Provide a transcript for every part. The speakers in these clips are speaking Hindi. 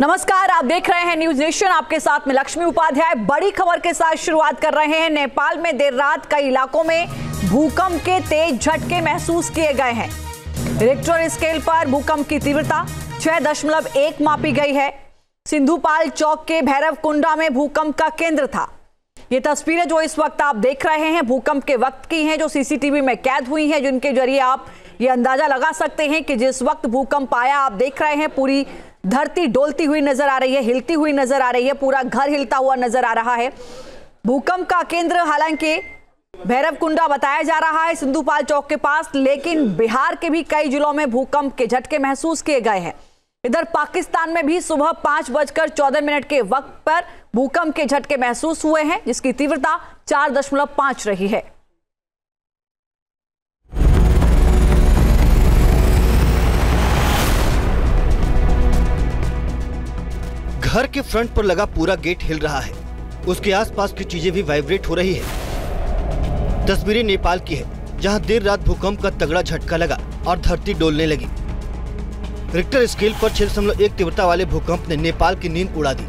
नमस्कार, आप देख रहे हैं न्यूज नेशन। आपके साथ में लक्ष्मी उपाध्याय। बड़ी खबर के साथ शुरुआत कर रहे हैं। नेपाल में देर रात कई इलाकों में भूकंप के तेज झटके महसूस किए गए हैं। रिक्टर स्केल पर भूकंप की तीव्रता 6.1 मापी गई है। सिंधुपाल चौक के भैरवकुंडा में भूकंप का केंद्र था। ये तस्वीरें जो इस वक्त आप देख रहे हैं भूकंप के वक्त की हैं, जो सीसीटीवी में कैद हुई हैं, जिनके जरिए आप ये अंदाजा लगा सकते हैं कि जिस वक्त भूकंप आया, आप देख रहे हैं पूरी धरती डोलती हुई नजर आ रही है, हिलती हुई नजर आ रही है, पूरा घर हिलता हुआ नजर आ रहा है। भूकंप का केंद्र हालांकि भैरवकुंडा बताया जा रहा है, सिंधुपाल चौक के पास, लेकिन बिहार के भी कई जिलों में भूकंप के झटके महसूस किए गए हैं। इधर पाकिस्तान में भी सुबह 5:14 के वक्त पर भूकंप के झटके महसूस हुए हैं, जिसकी तीव्रता 4.5 रही है। घर के फ्रंट पर लगा पूरा गेट हिल रहा है, उसके आसपास की चीजें भी वाइब्रेट हो रही है। तस्वीरें नेपाल की है, जहां देर रात भूकंप का तगड़ा झटका लगा और धरती डोलने लगी। रिक्टर स्केल पर 6.1 तीव्रता वाले भूकंप ने नेपाल की नींद उड़ा दी।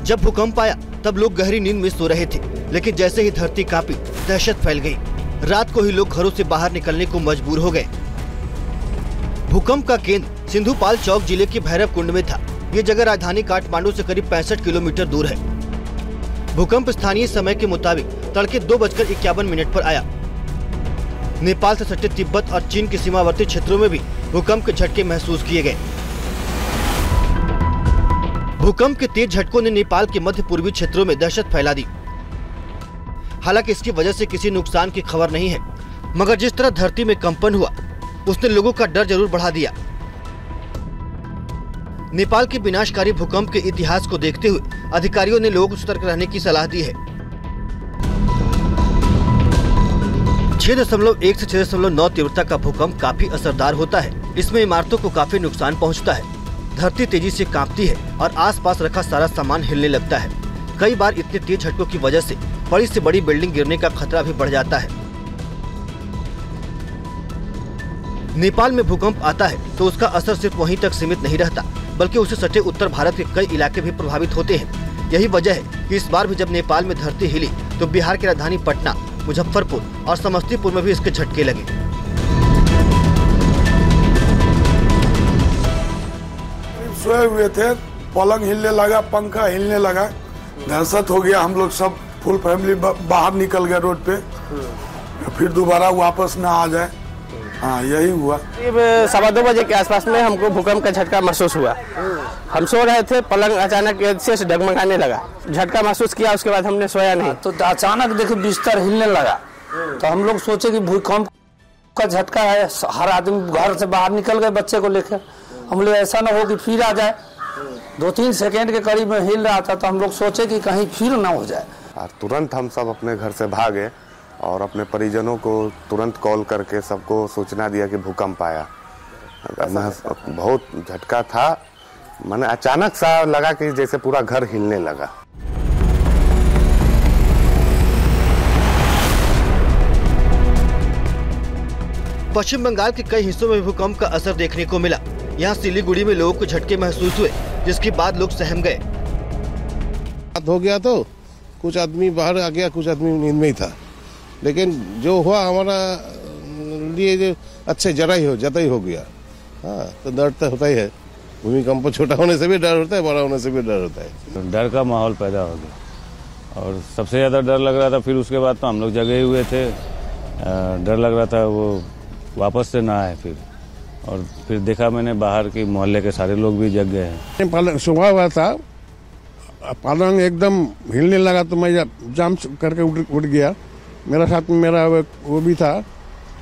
जब भूकंप आया तब लोग गहरी नींद में सो रहे थे, लेकिन जैसे ही धरती कांपी, दहशत फैल गई। रात को ही लोग घरों से बाहर निकलने को मजबूर हो गए। भूकंप का केंद्र सिंधुपाल चौक जिले के भैरवकुंड में था। ये जगह राजधानी काठमांडू से करीब 65 किलोमीटर दूर है। भूकंप स्थानीय समय के मुताबिक तड़के 2:51 पर आया। नेपाल से सटे तिब्बत और चीन के सीमावर्ती क्षेत्रों में भी भूकंप के झटके महसूस किए गए। भूकंप के तेज झटकों ने नेपाल के मध्य पूर्वी क्षेत्रों में दहशत फैला दी। हालांकि इसकी वजह से किसी नुकसान की खबर नहीं है, मगर जिस तरह धरती में कंपन हुआ उसने लोगों का डर जरूर बढ़ा दिया। नेपाल के विनाशकारी भूकंप के इतिहास को देखते हुए अधिकारियों ने लोगों को सतर्क रहने की सलाह दी है। 6.1 से 6.9 तीव्रता का भूकंप काफी असरदार होता है। इसमें इमारतों को काफी नुकसान पहुंचता है। धरती तेजी से कांपती है और आसपास रखा सारा सामान हिलने लगता है। कई बार इतने तेज झटकों की वजह से बड़ी से बड़ी बिल्डिंग गिरने का खतरा भी बढ़ जाता है। नेपाल में भूकंप आता है तो उसका असर सिर्फ वहीं तक सीमित नहीं रहता, बल्कि उससे सटे उत्तर भारत के कई इलाके भी प्रभावित होते हैं। यही वजह है कि इस बार भी जब नेपाल में धरती हिली तो बिहार की राजधानी पटना, मुजफ्फरपुर और समस्तीपुर में भी इसके झटके लगे। सोए हुए थे, पलंग हिलने लगा, पंखा हिलने लगा, दहशत हो गया। हम लोग सब फुल फैमिली बाहर निकल गए रोड पे, फिर दोबारा वापस न आ जाए। हाँ, यही हुआ। करीब 2:15 बजे के आसपास में हमको भूकंप का झटका महसूस हुआ। हम सो रहे थे, पलंग अचानक से डगमगाने लगा, झटका महसूस किया। उसके बाद हमने सोया नहीं, तो अचानक देखो बिस्तर हिलने लगा, तो हम लोग सोचे कि भूकंप का झटका है। हर आदमी घर से बाहर निकल गए बच्चे को लेकर। हम लोग ऐसा ना हो कि फिर आ जाए। 2-3 सेकेंड के करीब में हिल रहा था, तो हम लोग सोचे कि कहीं फिर ना हो जाए। और तुरंत हम सब अपने घर से भागे और अपने परिजनों को तुरंत कॉल करके सबको सूचना दिया कि भूकंप आया। बहुत झटका था, मैंने अचानक सा लगा कि जैसे पूरा घर हिलने लगा। पश्चिम बंगाल के कई हिस्सों में भूकंप का असर देखने को मिला। यहाँ सिलीगुड़ी में लोगों को झटके महसूस हुए, जिसके बाद लोग सहम गए। हो गया तो कुछ आदमी बाहर आ गया, कुछ आदमी नींद में ही था, लेकिन जो हुआ हमारा लिए अच्छे ज्यादा ही हो गया। हाँ, तो डर तो होता ही है। भूमिकंप छोटा होने से भी डर होता है, बड़ा होने से भी डर होता है। डर का माहौल पैदा हो गया और सबसे ज़्यादा डर लग रहा था। फिर उसके बाद तो हम लोग जगे हुए थे, डर लग रहा था वो वापस से ना आए। और फिर देखा मैंने बाहर के मोहल्ले के सारे लोग भी जग गए हैं। सुबह हुआ था, पलंग एकदम हिलने लगा तो मैं जाम करके उठ गया। मेरा साथ में मेरा वो भी था,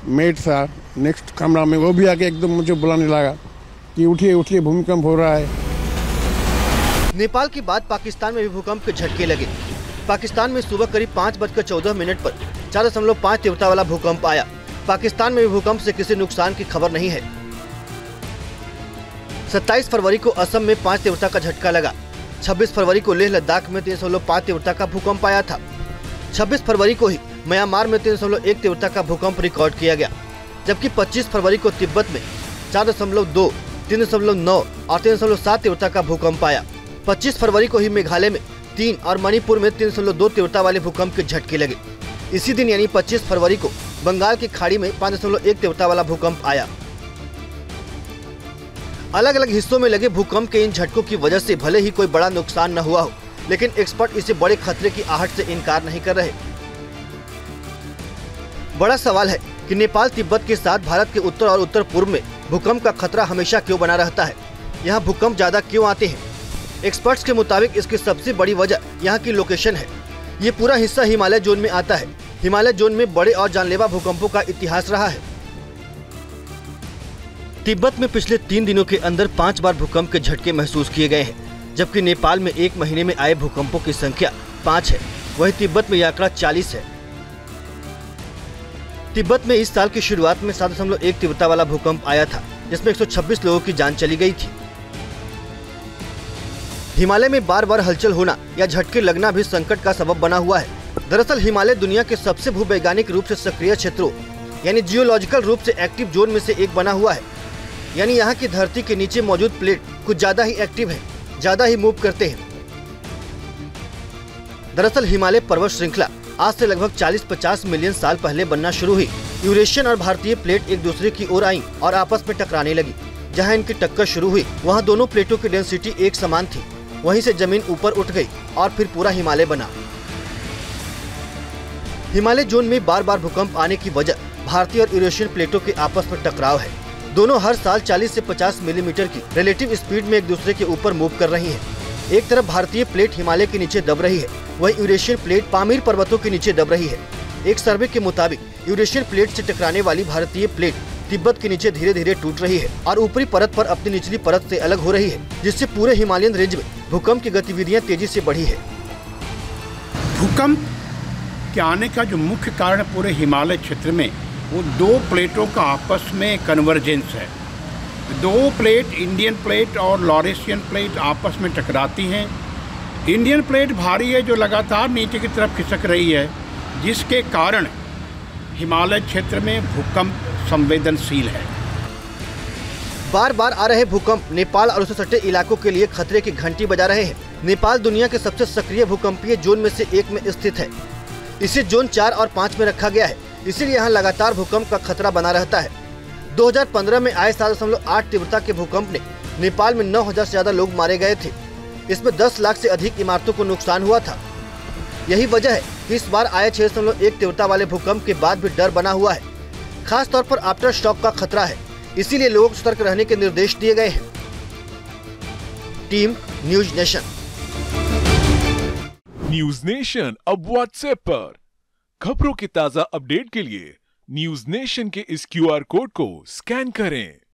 मेट था नेक्स्ट कमरा में, वो भी आके एकदम मुझे बुलाने लगा कि उठिए उठिए, भूमिकंप हो रहा है। नेपाल के बाद पाकिस्तान में भी भूकंप के झटके लगे। पाकिस्तान में सुबह करीब 5:14 पर 4.5 तीव्रता वाला भूकंप आया। पाकिस्तान में भी भूकंप से किसी नुकसान की खबर नहीं है। 27 फरवरी को असम में 5 तीव्रता का झटका लगा। 26 फरवरी को लेह लद्दाख में 3.5 तीव्रता का भूकंप आया था। 26 फरवरी को ही म्यांमार में 3.1 तीव्रता का भूकंप रिकॉर्ड किया गया, जबकि 25 फरवरी को तिब्बत में 4.2 3.9 और 3.7 तीव्रता का भूकंप आया। 25 फरवरी को ही मेघालय में 3 और मणिपुर में 3.2 तीव्रता वाले भूकंप के झटके लगे। इसी दिन यानी 25 फरवरी को बंगाल की खाड़ी में 5.1 तीव्रता वाला भूकंप आया। अलग अलग हिस्सों में लगे भूकंप के इन झटकों की वजह से भले ही कोई बड़ा नुकसान न हुआ हो, लेकिन एक्सपर्ट इसे बड़े खतरे की आहट से इनकार नहीं कर रहे। बड़ा सवाल है कि नेपाल तिब्बत के साथ भारत के उत्तर और उत्तर पूर्व में भूकंप का खतरा हमेशा क्यों बना रहता है? यहाँ भूकंप ज्यादा क्यों आते हैं? एक्सपर्ट्स के मुताबिक इसकी सबसे बड़ी वजह यहाँ की लोकेशन है। ये पूरा हिस्सा हिमालय जोन में आता है। हिमालय जोन में बड़े और जानलेवा भूकंपों का इतिहास रहा है। तिब्बत में पिछले 3 दिनों के अंदर 5 बार भूकंप के झटके महसूस किए गए हैं, जबकि नेपाल में 1 महीने में आए भूकंपों की संख्या 5 है। वहीं तिब्बत में यह आंकड़ा 40 है। तिब्बत में इस साल की शुरुआत में 7.1 तीव्रता वाला भूकंप आया था, जिसमें 126 लोगों की जान चली गई थी। हिमालय में बार बार हलचल होना या झटके लगना भी संकट का सबब बना हुआ है। दरअसल हिमालय दुनिया के सबसे भूवैज्ञानिक रूप से सक्रिय क्षेत्रों यानी जियोलॉजिकल रूप से एक्टिव जोन में से एक बना हुआ है। यानी यहाँ की धरती के नीचे मौजूद प्लेट कुछ ज्यादा ही एक्टिव है, ज्यादा ही मूव करते हैं। दरअसल हिमालय पर्वत श्रृंखला आज से लगभग 40-50 मिलियन साल पहले बनना शुरू हुई। यूरेशियन और भारतीय प्लेट एक दूसरे की ओर आईं और आपस में टकराने लगी। जहाँ इनकी टक्कर शुरू हुई वहाँ दोनों प्लेटों की डेंसिटी एक समान थी। वहीं से जमीन ऊपर उठ गई और फिर पूरा हिमालय बना। हिमालय जोन में बार बार भूकंप आने की वजह भारतीय और यूरेशियन प्लेटों के आपस में टकराव है। दोनों हर साल 40 से 50 मिलीमीटर की रिलेटिव स्पीड में एक दूसरे के ऊपर मूव कर रही हैं। एक तरफ भारतीय प्लेट हिमालय के नीचे दब रही है, वहीं यूरेशियन प्लेट पामीर पर्वतों के नीचे दब रही है। एक सर्वे के मुताबिक यूरेशियन प्लेट से टकराने वाली भारतीय प्लेट तिब्बत के नीचे धीरे धीरे टूट रही है और ऊपरी परत पर अपनी निचली परत से अलग हो रही है, जिससे पूरे हिमालयन रेंज में भूकंप की गतिविधियां तेजी से बढ़ी है। भूकंप के आने का जो मुख्य कारण पूरे हिमालय क्षेत्र में वो 2 प्लेटों का आपस में कन्वर्जेंस है। 2 प्लेट, इंडियन प्लेट और लॉरेशियन प्लेट आपस में टकराती हैं। इंडियन प्लेट भारी है जो लगातार नीचे की तरफ खिसक रही है, जिसके कारण हिमालय क्षेत्र में भूकंप संवेदनशील है। बार बार आ रहे भूकंप नेपाल और उससे सटे इलाकों के लिए खतरे की घंटी बजा रहे हैं। नेपाल दुनिया के सबसे सक्रिय भूकंपीय जोन में से एक में स्थित है। इसे जोन 4 और 5 में रखा गया है, इसीलिए यहाँ लगातार भूकंप का खतरा बना रहता है। 2015 में आए 7.8 तीव्रता के भूकंप ने नेपाल में 9,000 से ज्यादा लोग मारे गए थे। इसमें 10 लाख से अधिक इमारतों को नुकसान हुआ था। यही वजह है कि इस बार आए 6.1 तीव्रता वाले भूकंप के बाद भी डर बना हुआ है। खास तौर पर आफ्टर शॉक का खतरा है, इसीलिए लोगों को सतर्क रहने के निर्देश दिए गए हैं। Team news nation. News nation अब व्हाट्सएप पर खबरों की ताजा अपडेट के लिए न्यूज नेशन के इस QR कोड को स्कैन करें।